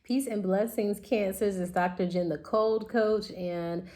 Peace and blessings, Cancers. It's Dr. Jen, the Cold Coach, and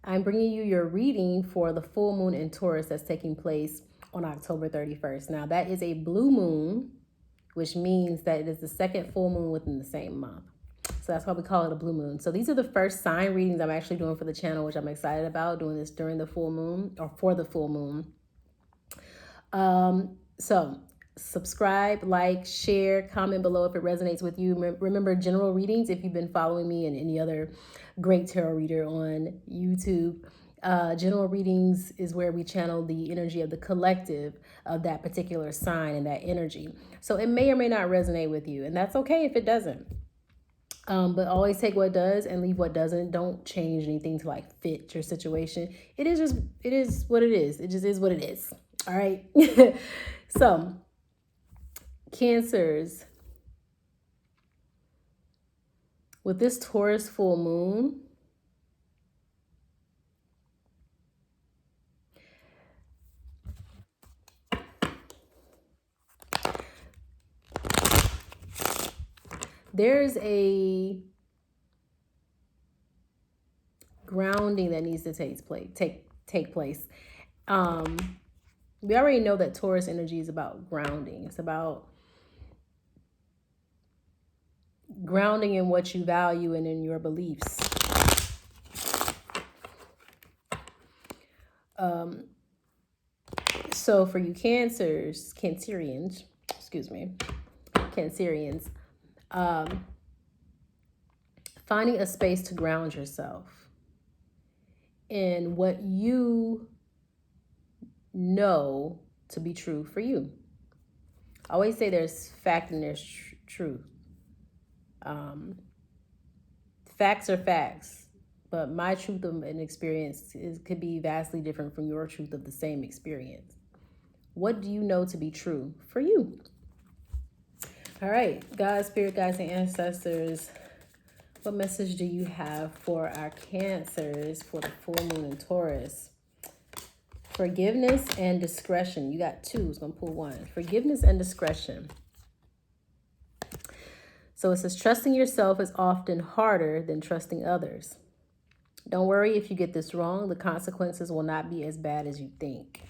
I'm bringing you your reading for the full moon in Taurus that's taking place on October 31st. Now, that is a blue moon, which means that it is the second full moon within the same month. So that's why we call it a blue moon. So these are the first sign readings I'm actually doing for the channel, which I'm excited about, doing this during the full moon or for the full moon. So subscribe, like, share, comment below if it resonates with you. Remember, general readings, if you've been following me and any other great tarot reader on YouTube, general readings is where we channel the energy of the collective of that particular sign and that energy. So it may or may not resonate with you, and that's okay if it doesn't. But always take what does and leave what doesn't. Don't change anything to like fit your situation. It is what it is. It just is what it is. All right. So, Cancers, with this Taurus full moon, there's a grounding that needs to take place. We already know that Taurus energy is about grounding. It's about grounding in what you value and in your beliefs. So for you Cancerians, finding a space to ground yourself in what you know to be true for you. I always say there's fact and there's truth. Facts are facts, but my truth of an experience could be vastly different from your truth of the same experience. What do you know to be true for you? All right, God, spirit guides, and ancestors, what message do you have for our Cancers for the full moon in Taurus? Forgiveness and discretion. You got two. It's going to pull one. Forgiveness and discretion. So it says, trusting yourself is often harder than trusting others. Don't worry if you get this wrong. The consequences will not be as bad as you think.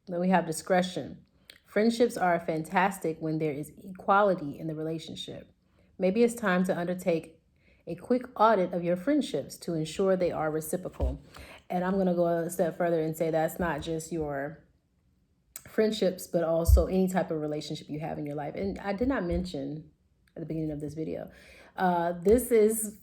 Then we have discretion. Friendships are fantastic when there is equality in the relationship. Maybe it's time to undertake a quick audit of your friendships to ensure they are reciprocal. And I'm going to go a step further and say that's not just your friendships, but also any type of relationship you have in your life. And I did not mention at the beginning of this video, this is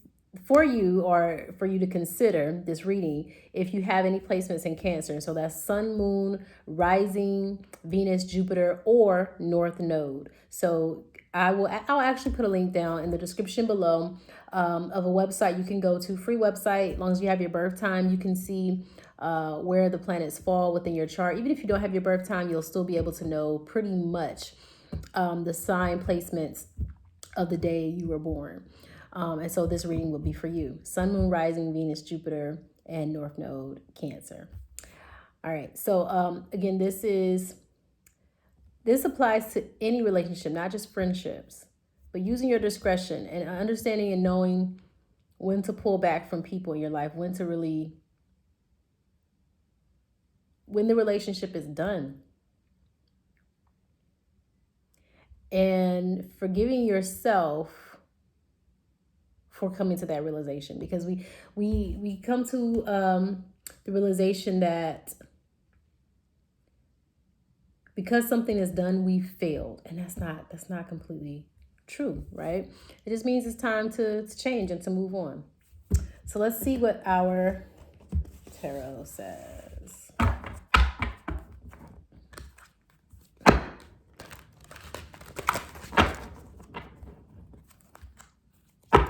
for you, or for you to consider this reading if you have any placements in Cancer. So that's Sun, Moon, Rising, Venus, Jupiter, or North Node. So I'll actually put a link down in the description below of a website you can go to, free website. As long as you have your birth time, you can see where the planets fall within your chart. Even if you don't have your birth time, you'll still be able to know pretty much the sign placements of the day you were born. And so this reading will be for you. Sun, Moon, Rising, Venus, Jupiter, and North Node, Cancer. All right. So again, this applies to any relationship, not just friendships, but using your discretion and understanding and knowing when to pull back from people in your life, when the relationship is done. And forgiving yourself for coming to that realization, because we come to the realization that because something is done, we failed, and that's not completely true, right? It just means it's time to change and to move on. So let's see what our tarot says.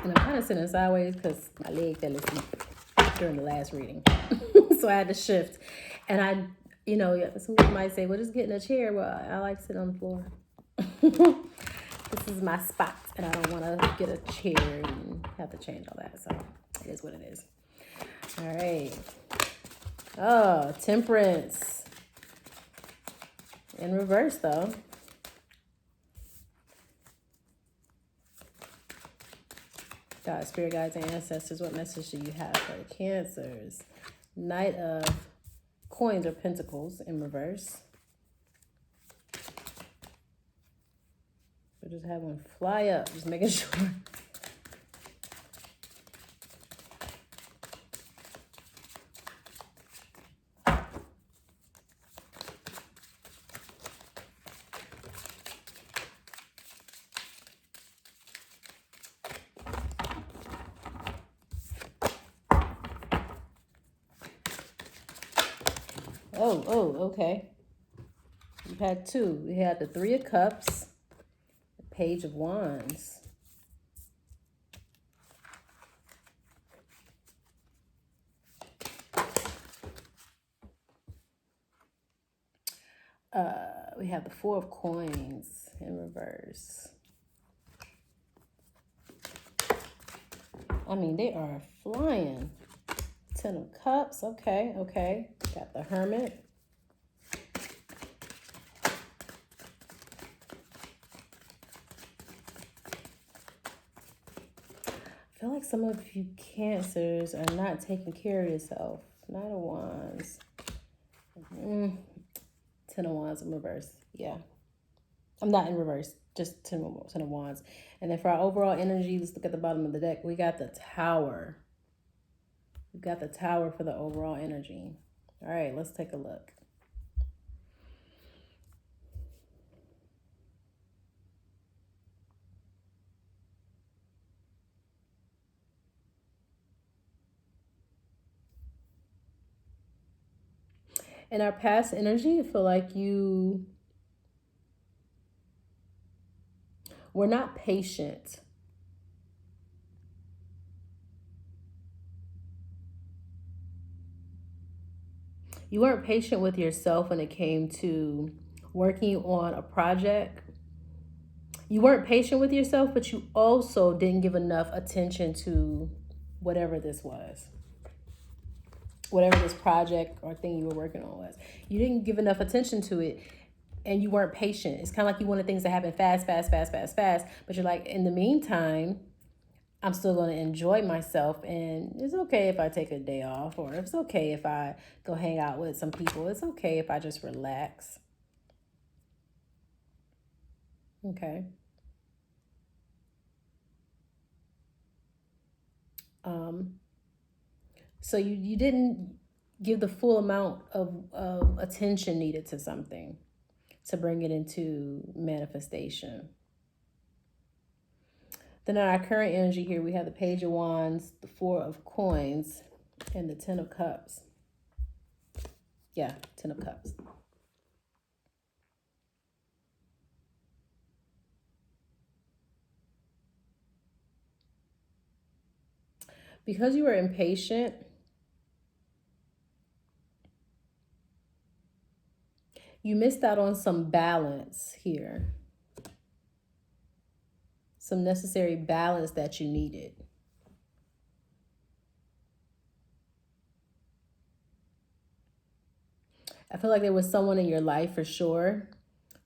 And I'm kind of sitting sideways because my leg fell asleep during the last reading. So I had to shift. And somebody might say, well, just get in a chair. Well, I like sitting on the floor. This is my spot, and I don't want to get a chair and have to change all that. So it is what it is. All right. Oh, Temperance. In reverse, though. God, spirit guides, and ancestors, what message do you have for the Cancers? Knight of Coins or Pentacles in reverse. We just had one fly up, just making sure. Oh, okay. We've had two. We had the Three of Cups, the Page of Wands. We have the Four of Coins in reverse. I mean, they are flying. Ten of Cups. Okay. Got the Hermit. I feel like some of you Cancers are not taking care of yourself. Nine of Wands. Ten of Wands in reverse. Yeah. I'm not in reverse. Just ten of Wands. And then for our overall energy, let's look at the bottom of the deck. We got the Tower. We've got the Tower for the overall energy. All right, let's take a look. In our past energy, I feel like you were not patient. You weren't patient with yourself when it came to working on a project. You weren't patient with yourself, but you also didn't give enough attention to whatever this was. Whatever this project or thing you were working on was. You didn't give enough attention to it and you weren't patient. It's kind of like you wanted things to happen fast. But you're like, in the meantime, I'm still going to enjoy myself. And it's okay if I take a day off, or it's okay if I go hang out with some people. It's okay if I just relax. Okay. So you didn't give the full amount of attention needed to something to bring it into manifestation. Then in our current energy here, we have the Page of Wands, the Four of Coins, and the Ten of Cups. Yeah, Ten of Cups. Because you were impatient, you missed out on some balance here. Some necessary balance that you needed. I feel like there was someone in your life for sure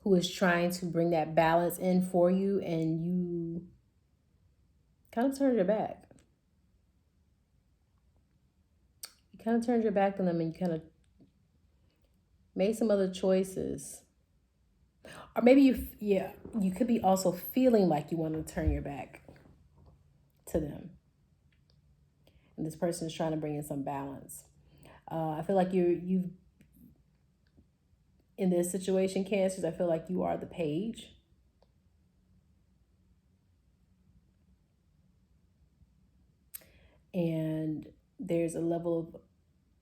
who is trying to bring that balance in for you, and you kind of turned your back. You kind of turned your back on them, and you kind of made some other choices. Or maybe you could be also feeling like you want to turn your back to them. And this person is trying to bring in some balance. I feel like you've in this situation, Cancers, I feel like you are the Page. And there's a level of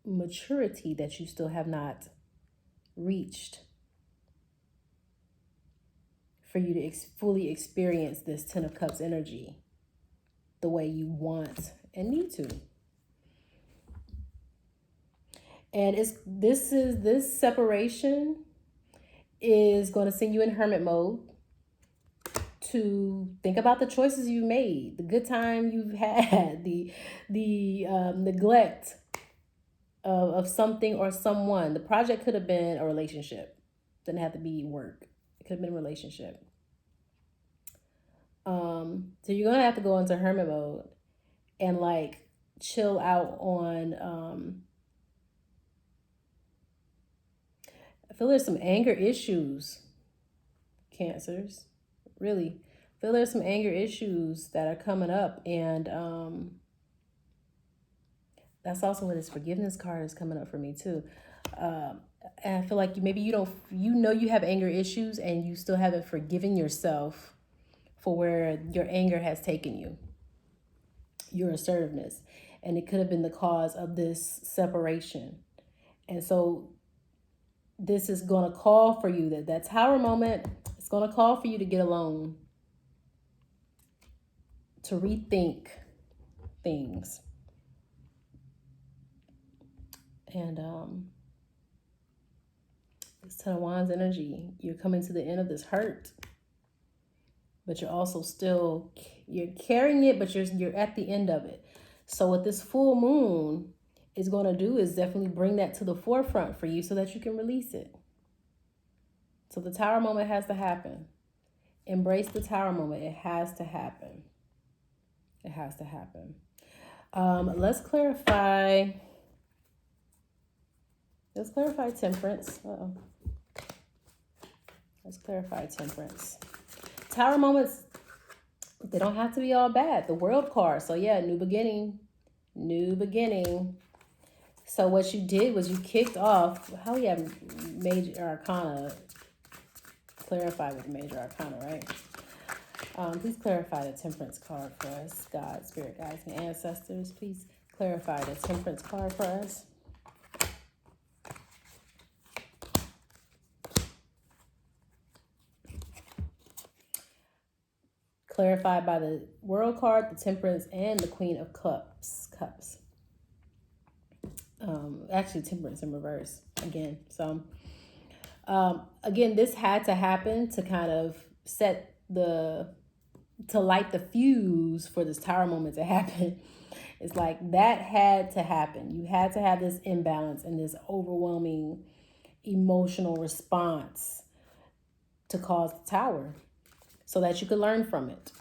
maturity that you still have not reached for you to fully experience this Ten of Cups energy the way you want and need to. And this separation is going to send you in hermit mode to think about the choices you've made, the good time you've had, the neglect of something or someone. The project could have been a relationship. Didn't have to be work. It could have been a relationship. So you're going to have to go into hermit mode and like chill out on, I feel there's some anger issues, Cancers. Really. I feel there's some anger issues that are coming up, and that's also where this forgiveness card is coming up for me too. And I feel like maybe you don't, you have anger issues and you still haven't forgiven yourself for where your anger has taken you, your assertiveness. And it could have been the cause of this separation. And so this is going to call for you, that tower moment, it's going to call for you to get alone, to rethink things. And this Ten of Wands energy, you're coming to the end of this hurt, but you're also still, you're carrying it, but you're at the end of it. So what this full moon is going to do is definitely bring that to the forefront for you so that you can release it. So the tower moment has to happen. Embrace the tower moment. It has to happen. It has to happen. Let's clarify. Let's clarify Temperance. Let's clarify Temperance. Tower moments, they don't have to be all bad. The World card. So yeah, new beginning. New beginning. So what you did was you kicked off. How we have major arcana. Clarify with major arcana, right? Please clarify the Temperance card for us. God, Spirit Guides, and Ancestors. Please clarify the Temperance card for us. Clarified by the World card, the Temperance, and the Queen of Cups. Actually, Temperance in reverse again. So, again, this had to happen to kind of to light the fuse for this tower moment to happen. It's like that had to happen. You had to have this imbalance and this overwhelming emotional response to cause the tower, so that you could learn from it.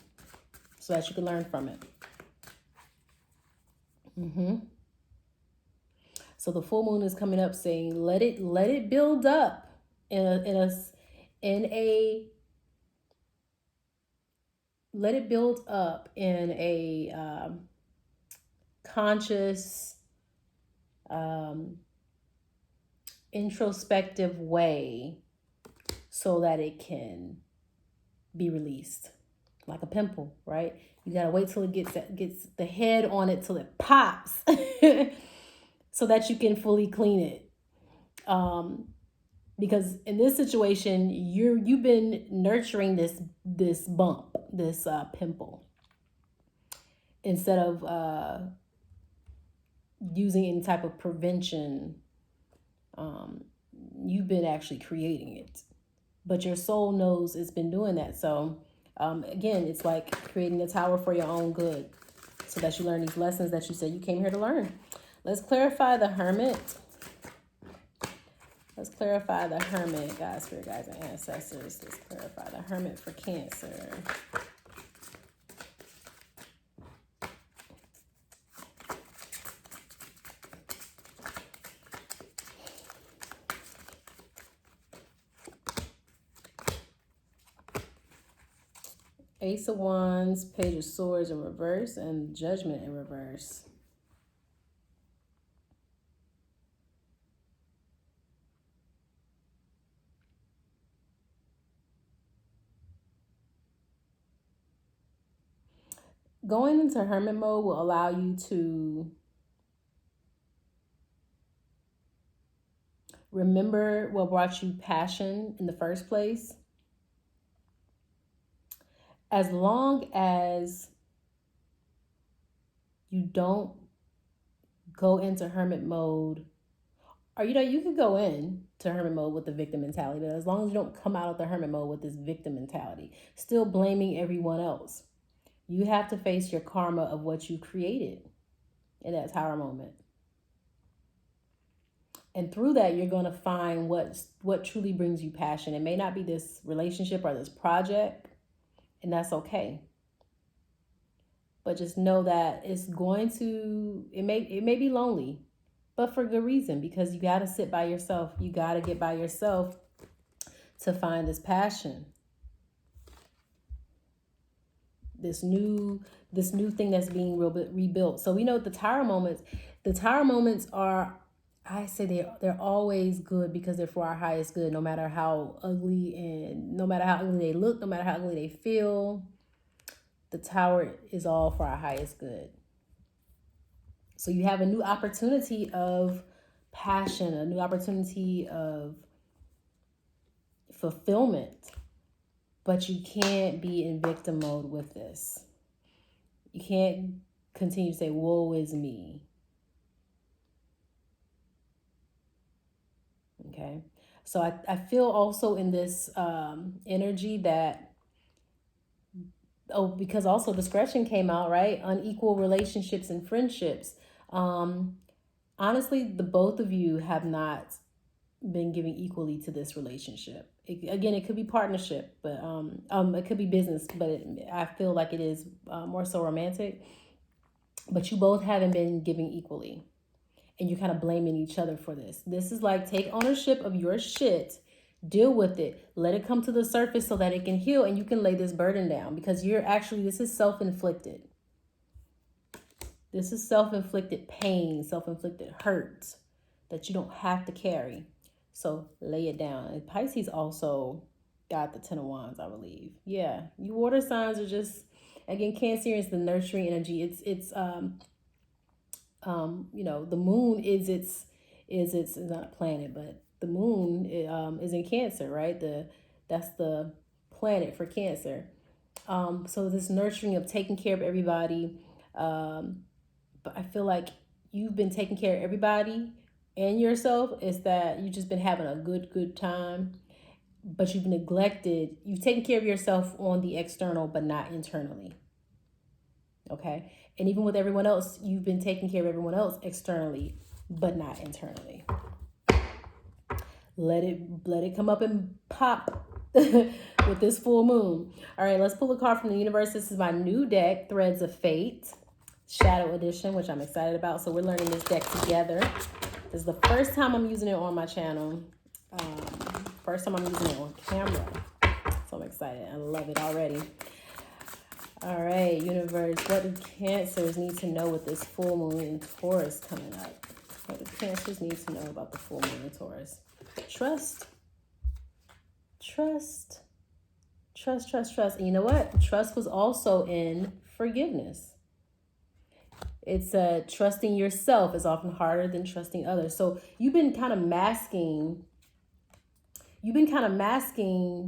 So the full moon is coming up saying, let it build up let it build up in a conscious, introspective way, so that it can be released, like a pimple, right? You gotta wait till it gets the head on it till it pops, so that you can fully clean it. Because in this situation, you've been nurturing this bump, this pimple, instead of using any type of prevention. You've been actually creating it, but your soul knows it's been doing that. So again, it's like creating a tower for your own good, so that you learn these lessons that you said you came here to learn. Let's clarify the Hermit. Let's clarify the Hermit, God, Spirit Guides, and Ancestors. Let's clarify the Hermit for Cancer. Ace of Wands, Page of Swords in reverse, and Judgment in reverse. Going into Hermit mode will allow you to remember what brought you passion in the first place. As long as you don't go into Hermit mode, or you can go in to Hermit mode with the victim mentality, but as long as you don't come out of the Hermit mode with this victim mentality, still blaming everyone else, you have to face your karma of what you created in that tower moment. And through that, you're going to find what truly brings you passion. It may not be this relationship or this project, and that's okay. But just know that it's going to, it may be lonely, but for good reason, because you got to sit by yourself. You got to get by yourself to find this passion. This new thing that's being rebuilt. So we know the Tower moments are, I say they're always good because they're for our highest good, no matter how ugly they look, no matter how ugly they feel. The Tower is all for our highest good. So you have a new opportunity of passion, a new opportunity of fulfillment, but you can't be in victim mode with this. You can't continue to say, woe is me. Okay. So I feel also in this energy that, because also discretion came out, right? Unequal relationships and friendships. Honestly, the both of you have not been giving equally to this relationship. It could be partnership, but it could be business, but I feel like it is more so romantic. But you both haven't been giving equally, and you're kind of blaming each other for this. This is like, take ownership of your shit, deal with it, let it come to the surface so that it can heal, and you can lay this burden down, because this is self-inflicted. This is self-inflicted pain, self-inflicted hurt that you don't have to carry. So lay it down. And Pisces also got the 10 of Wands, I believe. Yeah, you water signs are just, again, Cancer is the nurturing energy. It's the moon is not a planet, but the moon is in Cancer, right? That's the planet for Cancer. So this nurturing of taking care of everybody. But I feel like you've been taking care of everybody and yourself. Is that you've just been having a good time, but you've taken care of yourself on the external, but not internally. Okay. And even with everyone else, you've been taking care of everyone else externally, but not internally. Let it come up and pop with this full moon. All right, let's pull a card from the universe. This is my new deck, Threads of Fate, Shadow Edition, which I'm excited about. So we're learning this deck together. This is the first time I'm using it on my channel. First time I'm using it on camera. So I'm excited. I love it already. All right, universe, what do Cancers need to know with this full moon in Taurus coming up? What do Cancers need to know about the full moon in Taurus? Trust. And you know what? Trust was also in forgiveness. It's trusting yourself is often harder than trusting others. So you've been kind of masking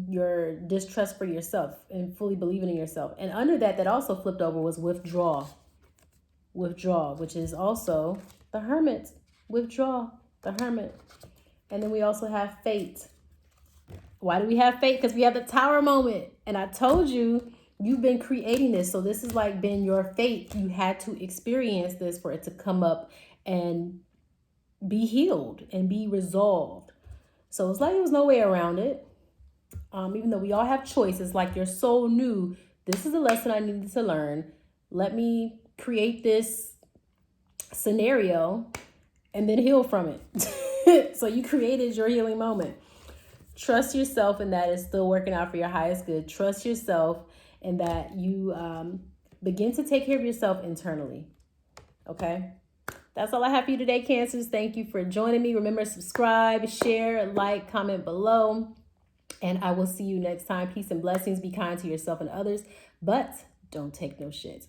your distrust for yourself and fully believing in yourself. And under that also flipped over was withdraw, which is also the Hermit. Withdraw, the Hermit. And then we also have Fate. Why do we have Fate? Because we have the Tower moment. And I told you, you've been creating this. So this is like been your fate. You had to experience this for it to come up and be healed and be resolved. So it's like there was no way around it. Even though we all have choices, like your soul knew this is a lesson I needed to learn. Let me create this scenario and then heal from it. So you created your healing moment. Trust yourself in that it's still working out for your highest good. Trust yourself in that you begin to take care of yourself internally. Okay? That's all I have for you today, Cancers. Thank you for joining me. Remember, subscribe, share, like, comment below. And I will see you next time. Peace and blessings. Be kind to yourself and others, but don't take no shit.